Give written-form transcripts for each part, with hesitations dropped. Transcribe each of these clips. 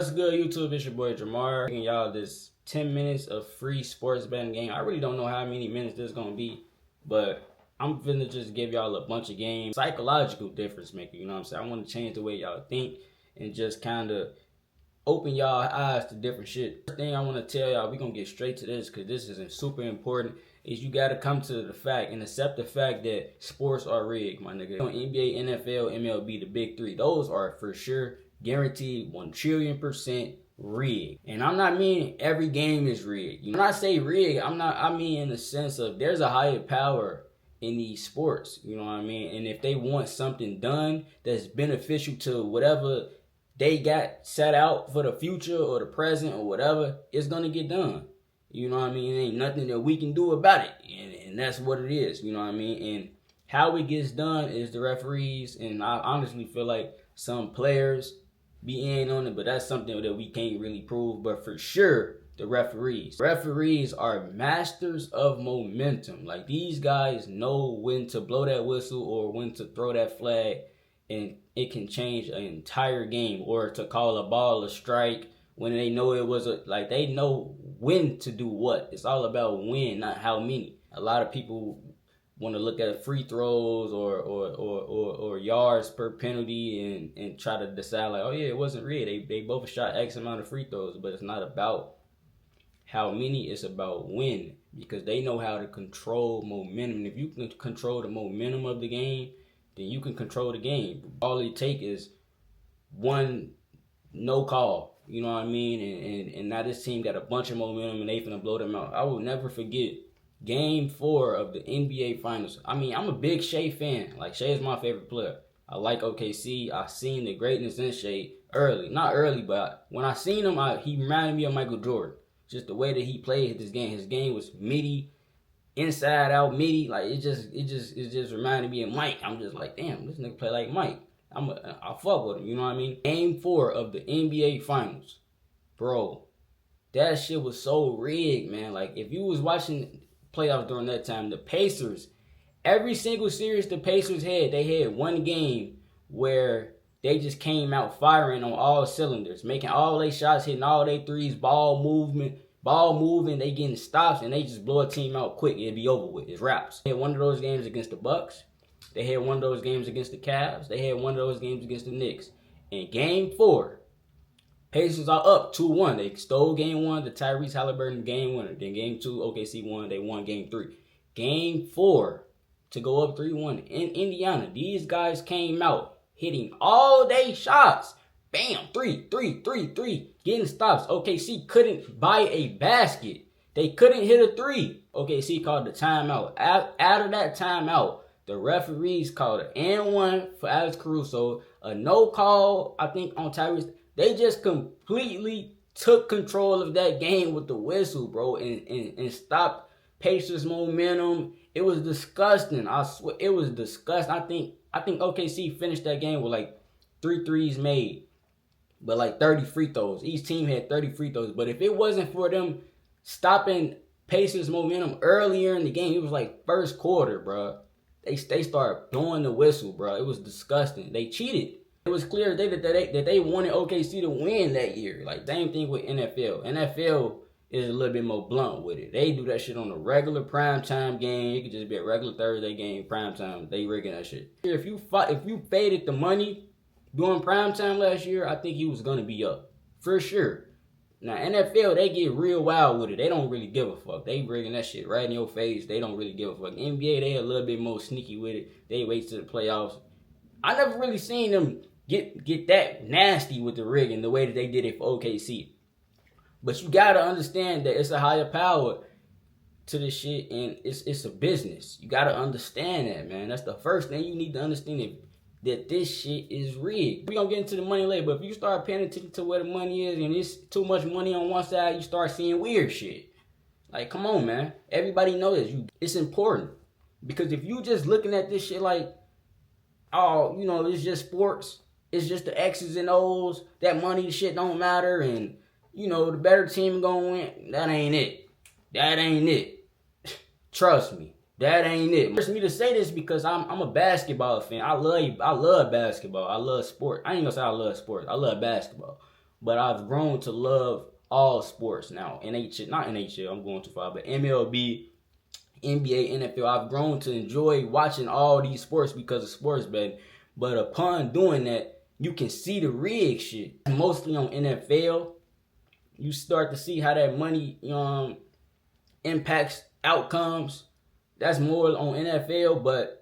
What's good, YouTube? It's your boy Jamarrxx. Giving y'all this 10 minutes of free sports betting game. I really don't know how many minutes this is gonna be, but I'm finna just give y'all a bunch of games. Psychological difference maker, you know what I'm saying? I want to change the way y'all think and just kind of open y'all eyes to different shit. First thing I want to tell y'all, we gonna get straight to this because this is super important, is you gotta come to the fact and accept the fact that sports are rigged, my nigga. NBA, NFL, MLB, the big three, those are for sure guaranteed 1,000,000,000% rigged. And I'm not meaning every game is rigged. When I say rigged, I mean in the sense of there's a higher power in these sports, you know what I mean? And if they want something done that's beneficial to whatever they got set out for the future or the present or whatever, it's gonna get done. You know what I mean? It ain't nothing that we can do about it. And that's what it is, you know what I mean? And how it gets done is the referees, and I honestly feel like some players be in on it, but that's something that we can't really prove. But for sure, the referees. Referees are masters of momentum. Like, these guys know when to blow that whistle or when to throw that flag, and it can change an entire game, or to call a ball a strike when they know it was they know when to do what. It's all about when, not how many. A lot of people want to look at free throws or yards per penalty and try to decide like, oh yeah, it wasn't rigged. They both shot X amount of free throws, but it's not about how many, it's about when, because they know how to control momentum. And if you can control the momentum of the game, then you can control the game. All it take is one no call, you know what I mean? And now this team got a bunch of momentum and they finna blow them out. I will never forget Game 4 of the NBA Finals. I mean, I'm a big Shea fan. Like, Shea is my favorite player. I like OKC. I seen the greatness in Shea early. Not early, but when I seen him, he reminded me of Michael Jordan. Just the way that he played this game. His game was midi, inside out midi. Like, it just reminded me of Mike. I'm just like, damn, this nigga play like Mike. I fuck with him, you know what I mean? Game 4 of the NBA Finals. Bro, that shit was so rigged, man. Like, if you was watching playoffs during that time, the Pacers, every single series the Pacers had, they had one game where they just came out firing on all cylinders, making all their shots, hitting all their threes, ball moving, they getting stops, and they just blow a team out quick. It'd be over with. It's wraps. They had one of those games against the Bucks. They had one of those games against the Cavs. They had one of those games against the Knicks. In Game 4, Pacers are up 2-1. They stole Game 1, the Tyrese Halliburton game winner. Then Game 2, OKC won. They won Game 3. Game 4, to go up 3-1 in Indiana. These guys came out hitting all day shots. Bam, three, getting stops. OKC couldn't buy a basket. They couldn't hit a three. OKC called the timeout. Out of that timeout, the referees called an and-one for Alex Caruso, a no call, I think, on Tyrese. They just completely took control of that game with the whistle, bro, and stopped Pacers' momentum. It was disgusting. I swear, it was disgusting. I think OKC finished that game with like 3 threes made, but like 30 free throws. Each team had 30 free throws. But if it wasn't for them stopping Pacers' momentum earlier in the game, it was like first quarter, bro. They started blowing the whistle, bro. It was disgusting. They cheated. It was clear that they wanted OKC to win that year. Like, same thing with NFL. NFL is a little bit more blunt with it. They do that shit on a regular primetime game. It could just be a regular Thursday game, primetime. They rigging that shit. If you faded the money during primetime last year, I think he was gonna be up for sure. Now NFL, they get real wild with it. They don't really give a fuck. They rigging that shit right in your face. They don't really give a fuck. NBA, they a little bit more sneaky with it. They wait to the playoffs. I never really seen them get that nasty with the rigging the way that they did it for OKC. But you gotta understand that it's a higher power to this shit, and it's a business. You gotta understand that, man. That's the first thing you need to understand, that this shit is rigged. We gonna get into the money later, but if you start paying attention to where the money is and it's too much money on one side, you start seeing weird shit. Like, come on, man. Everybody knows it's important. Because if you just looking at this shit like, oh, you know, it's just sports, it's just the X's and O's, that money shit don't matter, and, you know, the better team gonna win, that ain't it. That ain't it. Trust me. That ain't it. It's me to say this because I'm a basketball fan. I love basketball. I love sport. I ain't gonna say I love sports. I love basketball. but I've grown to love all sports now. Not NHL, I'm going too far, but MLB, NBA, NFL. I've grown to enjoy watching all these sports because of sports betting. But upon doing that, you can see the rig shit. Mostly on NFL, you start to see how that money impacts outcomes. That's more on NFL, but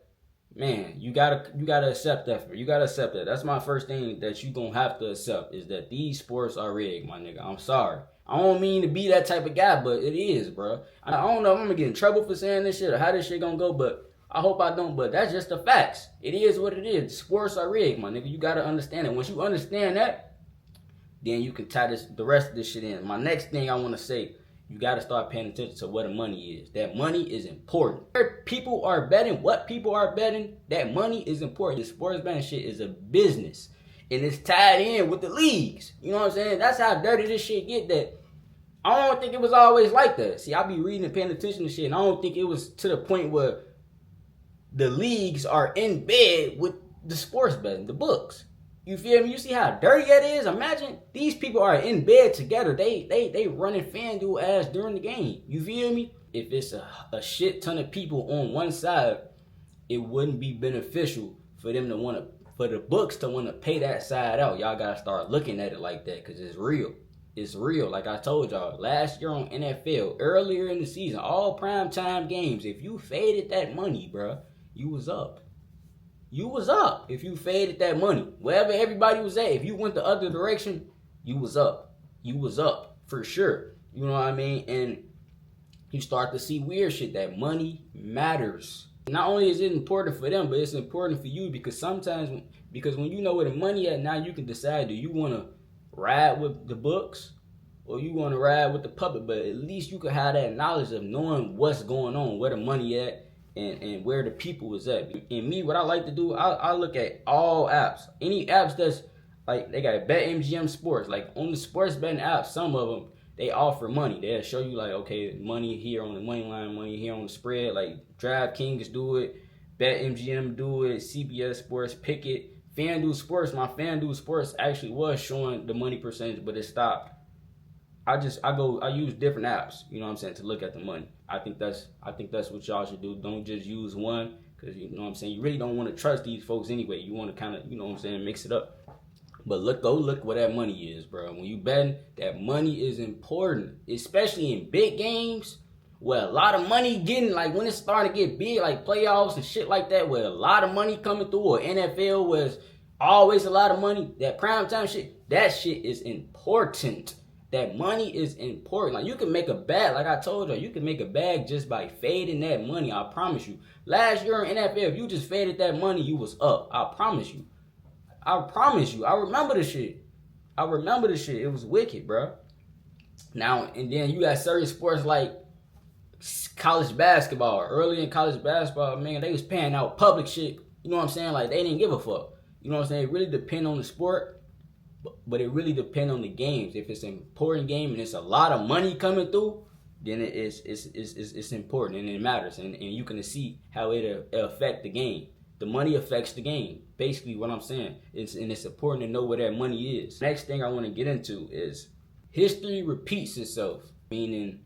man, you gotta accept that. You gotta accept that. That's my first thing that you gonna have to accept is that these sports are rigged, my nigga. I'm sorry. I don't mean to be that type of guy, but it is, bro. I don't know if I'm gonna get in trouble for saying this shit or how this shit gonna go, but I hope I don't. But that's just the facts. It is what it is. Sports are rigged, my nigga. You gotta understand it. Once you understand that, then you can tie the rest of this shit in. My next thing I want to say, you got to start paying attention to where the money is. That money is important. Where people are betting, what people are betting, that money is important. The sports betting shit is a business. And it's tied in with the leagues. You know what I'm saying? That's how dirty this shit get that. I don't think it was always like that. See, I be reading and paying attention to shit, and I don't think it was to the point where the leagues are in bed with the sports betting, the books. You feel me? You see how dirty that is? Imagine these people are in bed together. They running FanDuel ass during the game. You feel me? If it's a shit ton of people on one side, it wouldn't be beneficial for them to for the books to want to pay that side out. Y'all gotta start looking at it like that because it's real. It's real. Like I told y'all, last year on NFL, earlier in the season, all primetime games, if you faded that money, bruh, you was up. You was up if you faded that money. Wherever everybody was at, if you went the other direction, you was up. You was up for sure. You know what I mean? And you start to see weird shit. That money matters. Not only is it important for them, but it's important for you because when you know where the money at, now you can decide, do you want to ride with the books or you want to ride with the puppet? But at least you can have that knowledge of knowing what's going on, where the money at, and where the people is at. And me, what I like to do, I look at all apps. Any apps that's like, they got BetMGM Sports. Like on the sports betting apps, some of them, they offer money. They'll show you like, okay, money here on the money line, money here on the spread. Like DraftKings do it, BetMGM do it, CBS Sports, Pick It, FanDuel Sports. My FanDuel Sports actually was showing the money percentage, but it stopped. I use different apps, you know what I'm saying, to look at the money. I think that's what y'all should do. Don't just use one, because you know what I'm saying, you really don't want to trust these folks anyway. You want to kind of, you know what I'm saying, mix it up. But go look where that money is, bro. When you betting, that money is important, especially in big games where a lot of money getting, like when it's starting to get big, like playoffs and shit like that, where a lot of money coming through, or NFL where it's always a lot of money, that primetime shit, that shit is important. That money is important. Like you can make a bag, like I told you, you can make a bag just by fading that money. I promise you. Last year in NFL, if you just faded that money, you was up. I promise you. I promise you. I remember the shit. It was wicked, bro. Now, and then you got certain sports like college basketball. Early in college basketball, man, they was paying out public shit. You know what I'm saying? Like they didn't give a fuck. You know what I'm saying? It really depend on the sport. But it really depends on the games. If it's an important game and it's a lot of money coming through, then it's important and it matters. And you can see how it'll affect the game. The money affects the game. Basically what I'm saying. It's important to know where that money is. Next thing I want to get into is history repeats itself. Meaning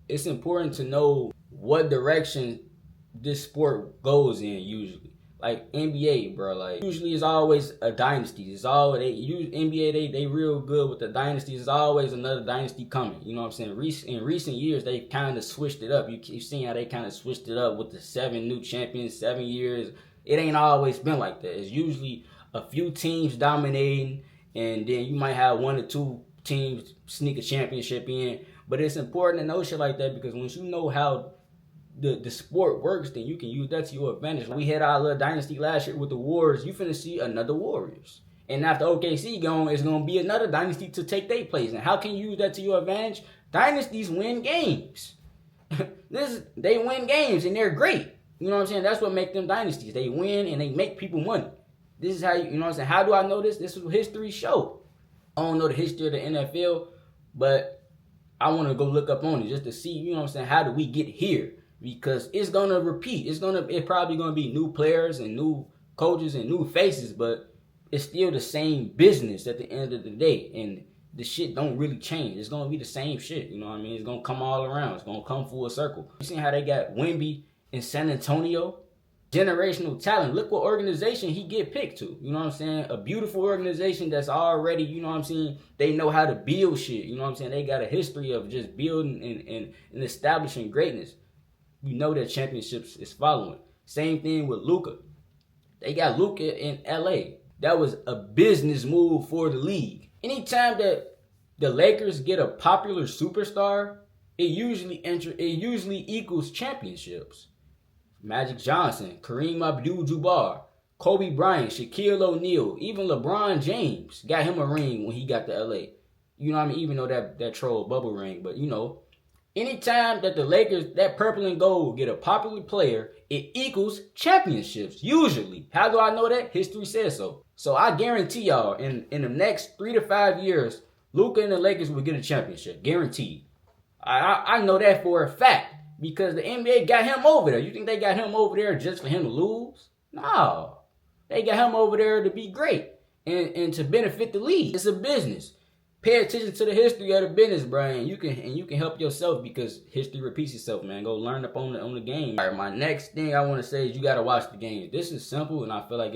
it's important to know what direction this sport goes in usually. Like NBA, bro, like usually it's always a dynasty. It's always NBA. They real good with the dynasties. It's always another dynasty coming. You know what I'm saying? In recent years, they kind of switched it up. You've seen how they kind of switched it up with the 7 new champions, 7 years. It ain't always been like that. It's usually a few teams dominating, and then you might have 1 or 2 teams sneak a championship in. But it's important to know shit like that because once you know how the sport works, then you can use that to your advantage. We had our little dynasty last year with the Warriors. You finna see another Warriors. And after OKC gone, it's gonna be another dynasty to take their place. And how can you use that to your advantage? Dynasties win games. They win games and they're great. You know what I'm saying? That's what makes them dynasties. They win and they make people money. This is how you know what I'm saying? How do I know this? This is what history show. I don't know the history of the NFL, but I want to go look up on it just to see, you know what I'm saying, how do we get here? Because it's gonna repeat. It's probably gonna be new players and new coaches and new faces, but it's still the same business at the end of the day. And the shit don't really change. It's gonna be the same shit. You know what I mean? It's gonna come all around. It's gonna come full circle. You seen how they got Wemby in San Antonio? Generational talent. Look what organization he get picked to. You know what I'm saying? A beautiful organization that's already, you know what I'm saying, they know how to build shit. You know what I'm saying? They got a history of just building and establishing greatness. You know that championships is following. Same thing with Luka. They got Luka in LA. That was a business move for the league. Anytime that the Lakers get a popular superstar, it usually equals championships. Magic Johnson, Kareem Abdul-Jabbar, Kobe Bryant, Shaquille O'Neal, even LeBron James got him a ring when he got to LA. You know what I mean? Even though that troll bubble ring. But, you know, anytime that the Lakers, that purple and gold, get a popular player, it equals championships, usually. How do I know that? History says so. So I guarantee y'all, in the next 3 to 5 years, Luka and the Lakers will get a championship. Guaranteed. I know that for a fact. Because the NBA got him over there. You think they got him over there just for him to lose? No. They got him over there to be great and to benefit the league. It's a business. Pay attention to the history of the business, bro, and you can help yourself because history repeats itself, man. Go learn up on the game. All right, my next thing I want to say is you got to watch the games. This is simple, and I feel like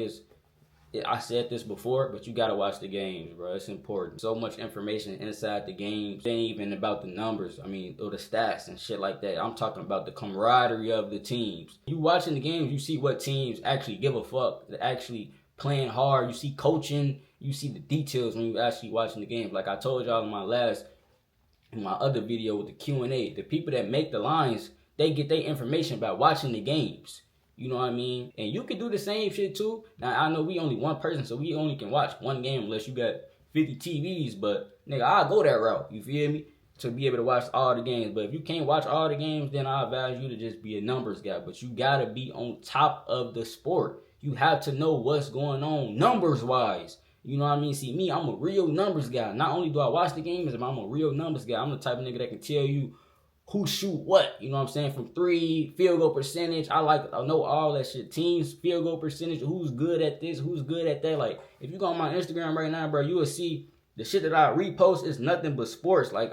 I said this before, but you gotta watch the games, bro. It's important. So much information inside the games. It ain't even about the numbers. I mean, or the stats and shit like that. I'm talking about the camaraderie of the teams. You watching the games, you see what teams actually give a fuck. They're actually playing hard. You see coaching. You see the details when you actually watching the games. Like I told y'all in my other video with the Q&A, the people that make the lines, they get their information by watching the games. You know what I mean? And you can do the same shit too. Now, I know we only one person, so we only can watch one game unless you got 50 TVs. But, nigga, I'll go that route. You feel me? To be able to watch all the games. But if you can't watch all the games, then I advise you to just be a numbers guy. But you got to be on top of the sport. You have to know what's going on numbers-wise. You know what I mean? See, me, I'm a real numbers guy. Not only do I watch the games, but I'm a real numbers guy. I'm the type of nigga that can tell you who shoot what, you know what I'm saying, from three, field goal percentage. I know all that shit. Teams, field goal percentage, who's good at this, who's good at that. Like, if you go on my Instagram right now, bro, you will see the shit that I repost is nothing but sports. Like,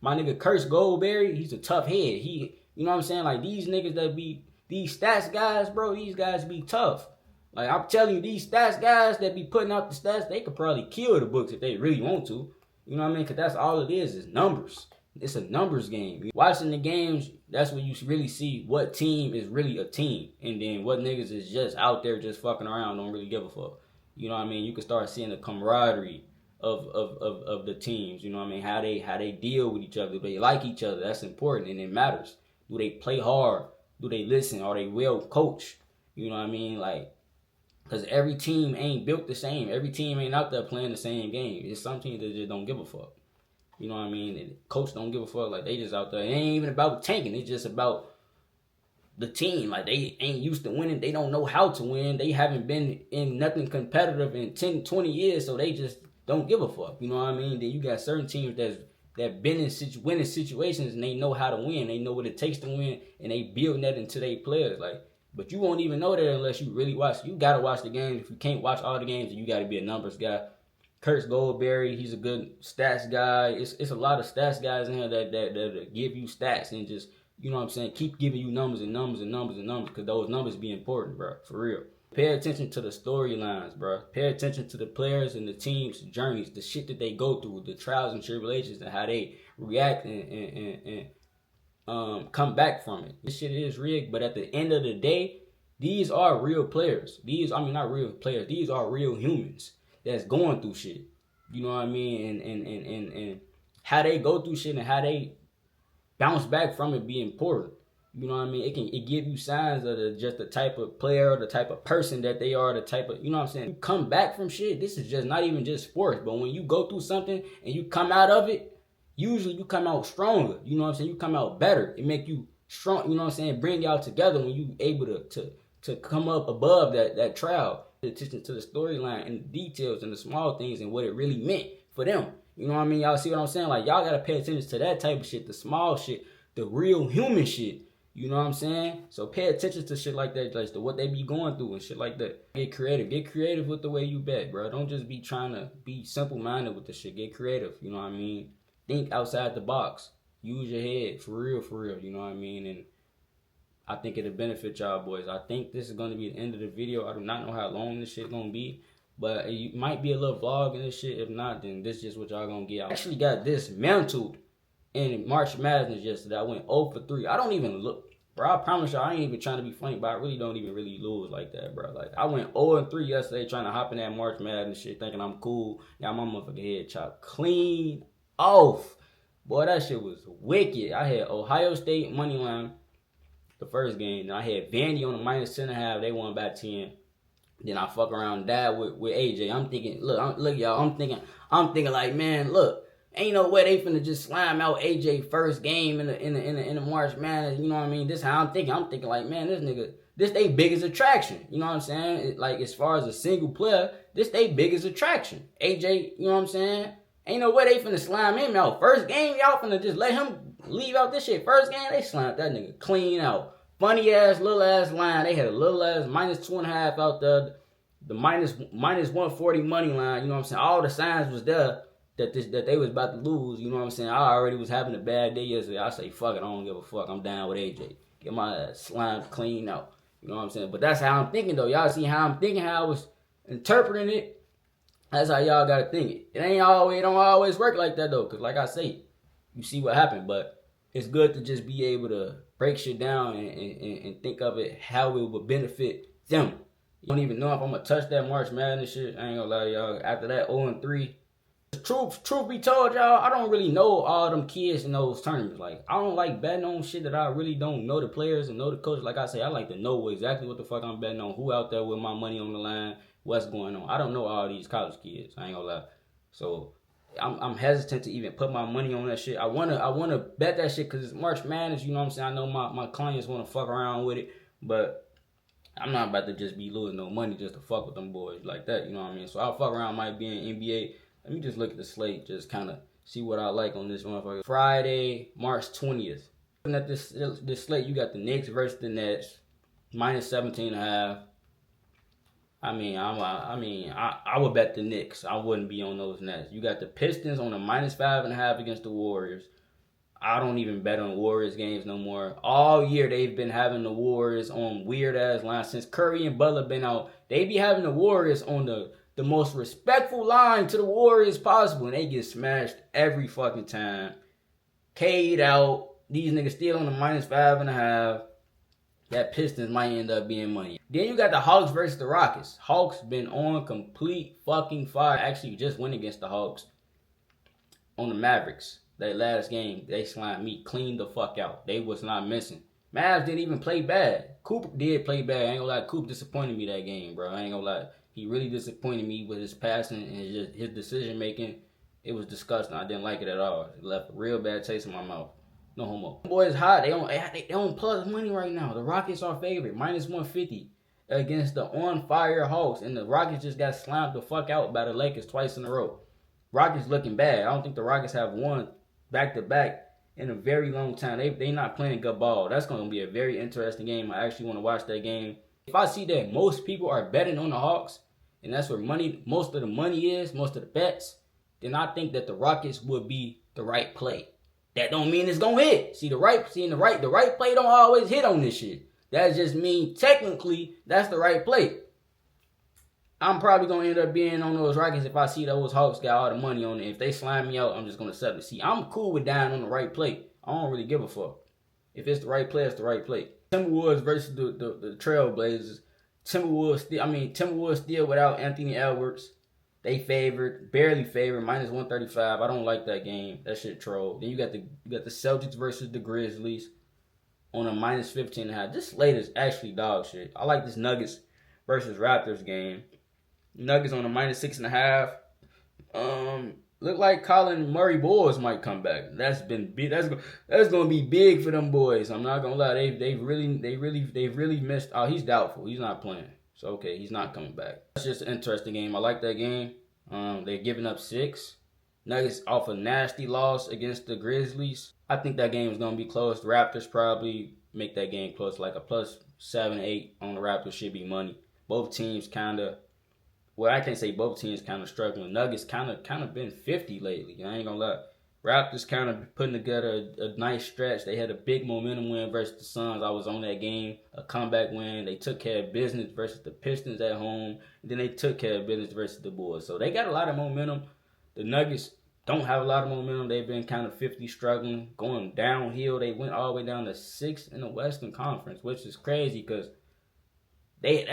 my nigga Curse Goldberry, he's a tough head. You know what I'm saying? Like, these niggas that be, these stats guys, bro, these guys be tough. Like, I'm telling you, these stats guys that be putting out the stats, they could probably kill the books if they really want to. You know what I mean? Because that's all it is numbers. It's a numbers game. Watching the games, that's when you really see what team is really a team. And then what niggas is just out there just fucking around, don't really give a fuck. You know what I mean? You can start seeing the camaraderie of the teams. You know what I mean? How they deal with each other. Do they like each other? That's important and it matters. Do they play hard? Do they listen? Are they well coached? You know what I mean? Like, because every team ain't built the same. Every team ain't out there playing the same game. It's some teams that just don't give a fuck. You know what I mean? The coach don't give a fuck. Like, they just out there. It ain't even about tanking. It's just about the team. Like, they ain't used to winning. They don't know how to win. They haven't been in nothing competitive in 10, 20 years, so they just don't give a fuck. You know what I mean? Then you got certain teams that been in winning situations, and they know how to win. They know what it takes to win, and they building that into their players. Like, but you won't even know that unless you really watch. You got to watch the games. If you can't watch all the games, then you got to be a numbers guy. Curtis Goldberry, he's a good stats guy. It's a lot of stats guys in here that give you stats and just, you know what I'm saying, keep giving you numbers and numbers and numbers and numbers because those numbers be important, bro, for real. Pay attention to the storylines, bro. Pay attention to the players and the team's journeys, the shit that they go through, the trials and tribulations and how they react and come back from it. This shit is rigged, but at the end of the day, these are real players. Not real players. These are real humans that's going through shit. You know what I mean? And how they go through shit and how they bounce back from it be important. You know what I mean? It give you signs of just the type of player, the type of person that they are, the type of, you know what I'm saying? You come back from shit. This is just not even just sports, but when you go through something and you come out of it, usually you come out stronger. You know what I'm saying? You come out better. It make you strong, you know what I'm saying? Bring y'all together when you able to come up above that trial. Attention to the storyline and the details and the small things and what it really meant for them. You know what I mean? Y'all see what I'm saying? Like, y'all gotta pay attention to that type of shit, the small shit, the real human shit. You know what I'm saying? So pay attention to shit like that, like to what they be going through and shit like that. Get creative. Get creative with the way you bet, bro. Don't just be trying to be simple-minded with the shit. Get creative. You know what I mean? Think outside the box. Use your head for real. You know what I mean? And I think it'll benefit y'all boys. I think this is going to be the end of the video. I do not know how long this shit going to be. But it might be a little vlog in this shit. If not, then this is just what y'all going to get. I actually got dismantled in March Madness yesterday. I went 0 for 3. I don't even look. Bro, I promise y'all, I ain't even trying to be funny, but I really don't even really lose like that, bro. Like, I went 0 and 3 yesterday trying to hop in that March Madness shit, thinking I'm cool. Got my motherfucking head chopped clean off. Boy, that shit was wicked. I had Ohio State money line the first game. Then I had Vandy on the -10.5. They won by 10. Then I fuck around and died with AJ. I'm thinking, look, y'all. I'm thinking like, man, look. Ain't no way they finna just slime out AJ first game in the March Madness. You know what I mean? This how I'm thinking. I'm thinking like, man, this nigga, this they biggest attraction. You know what I'm saying? Like as far as a single player, this they biggest attraction. AJ, you know what I'm saying? Ain't no way they finna slime him out first game. Y'all finna just let him leave out this shit first game. They slimed that nigga clean out. Funny ass little ass line. They had a little ass -2.5 out there. The minus 140 money line. You know what I'm saying? All the signs was there that they was about to lose. You know what I'm saying? I already was having a bad day yesterday. I say, fuck it, I don't give a fuck. I'm down with AJ. Get my ass slimed clean out. You know what I'm saying? But that's how I'm thinking though. Y'all see how I'm thinking, how I was interpreting it? That's how y'all gotta think it. It don't always work like that though. Cause like I say, you see what happened. But it's good to just be able to break shit down and think of it how it would benefit them. You don't even know if I'm gonna touch that March Madness shit. I ain't gonna lie to y'all. After that 0 and 3. Truth be told, y'all, I don't really know all them kids in those tournaments. Like, I don't like betting on shit that I really don't know the players and know the coaches. Like I say, I like to know exactly what the fuck I'm betting on, who out there with my money on the line, what's going on. I don't know all these college kids. I ain't gonna lie. So I'm hesitant to even put my money on that shit. I wanna bet that shit because it's March Madness. You know what I'm saying? I know my clients wanna fuck around with it, but I'm not about to just be losing no money just to fuck with them boys like that. You know what I mean? So I'll fuck around, might be in NBA. Let me just look at the slate, just kind of see what I like on this motherfucker. Friday, March 20th. Looking at this slate, you got the Knicks versus the Nets, -17.5. I would bet the Knicks. I wouldn't be on those Nets. You got the Pistons on a -5.5 against the Warriors. I don't even bet on Warriors games no more. All year they've been having the Warriors on weird ass lines. Since Curry and Butler been out, they be having the Warriors on the most respectful line to the Warriors possible, and they get smashed every fucking time. K'd out. These niggas still on the -5.5. That Pistons might end up being money. Then you got the Hawks versus the Rockets. Hawks been on complete fucking fire. Actually, just went against the Hawks on the Mavericks. That last game, they slimed me clean the fuck out. They was not missing. Mavs didn't even play bad. Cooper did play bad. I ain't gonna lie. Cooper disappointed me that game, bro. I ain't gonna lie. He really disappointed me with his passing and his decision making. It was disgusting. I didn't like it at all. It left a real bad taste in my mouth. No homo. Boys hot. They on plus money right now. The Rockets are favorite, -150 against the on fire Hawks, and the Rockets just got slammed the fuck out by the Lakers twice in a row. Rockets looking bad. I don't think the Rockets have won back to back in a very long time. They not playing good ball. That's going to be a very interesting game. I actually want to watch that game. If I see that most people are betting on the Hawks, and that's where most of the money is, most of the bets, then I think that the Rockets would be the right play. That don't mean it's gonna hit. The right play don't always hit on this shit. That just means technically that's the right play. I'm probably gonna end up being on those Rockets if I see those Hawks got all the money on it. If they slime me out, I'm just gonna settle. See, I'm cool with dying on the right play. I don't really give a fuck. If it's the right play, it's the right play. Timberwolves versus the Trailblazers. Timberwolves still without Anthony Edwards. They favored, barely favored, -135. I don't like that game. That shit troll. Then you got the Celtics versus the Grizzlies on a -15.5. This slate is actually dog shit. I like this Nuggets versus Raptors game. Nuggets on a -6.5. Look like Colin Murray boys might come back. That's been big. That's gonna be big for them boys. I'm not gonna lie. They've really missed. Oh, he's doubtful. He's not playing. So okay, he's not coming back. That's just an interesting game. I like that game. They're giving up 6. Nuggets off a nasty loss against the Grizzlies. I think that game is gonna be close. The Raptors probably make that game close. Like a +7, 8 on the Raptors should be money. Both teams kind of, well, I can't say both teams kind of struggling. Nuggets kind of been 50 lately. I ain't gonna lie. Raptors kind of putting together a nice stretch. They had a big momentum win versus the Suns. I was on that game, a comeback win. They took care of business versus the Pistons at home. And then they took care of business versus the Bulls. So they got a lot of momentum. The Nuggets don't have a lot of momentum. They've been kind of 50 struggling, going downhill. They went all the way down to 6th in the Western Conference, which is crazy because they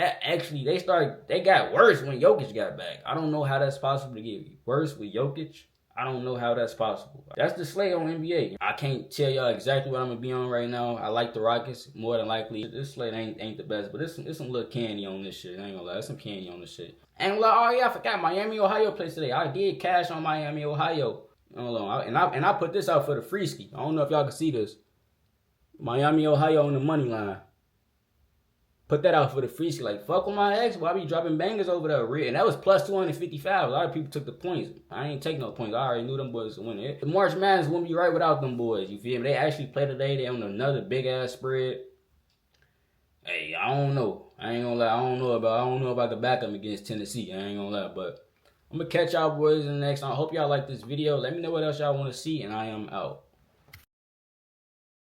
got worse when Jokic got back. I don't know how that's possible to get worse with Jokic. I don't know how that's possible. That's the slate on NBA. I can't tell y'all exactly what I'm gonna be on right now. I like the Rockets more than likely. This slate ain't the best, but there's some little candy on this shit. I ain't gonna lie, there's some candy on this shit. And like, oh yeah, I forgot Miami, Ohio plays today. I did cash on Miami, Ohio. Hold on, and I put this out for the free ski. I don't know if y'all can see this. Miami, Ohio on the money line. Put that out for the free ski. Like, fuck with my ex, boy. I be dropping bangers over there. And that was plus 255. A lot of people took the points. I ain't take no points. I already knew them boys would win it. The March Madness wouldn't be right without them boys. You feel me? They actually play today. They on another big-ass spread. Hey, I don't know. I ain't gonna lie. I don't know about the backup against Tennessee. I ain't gonna lie. But I'm gonna catch y'all boys in the next one. I hope y'all like this video. Let me know what else y'all want to see, and I am out.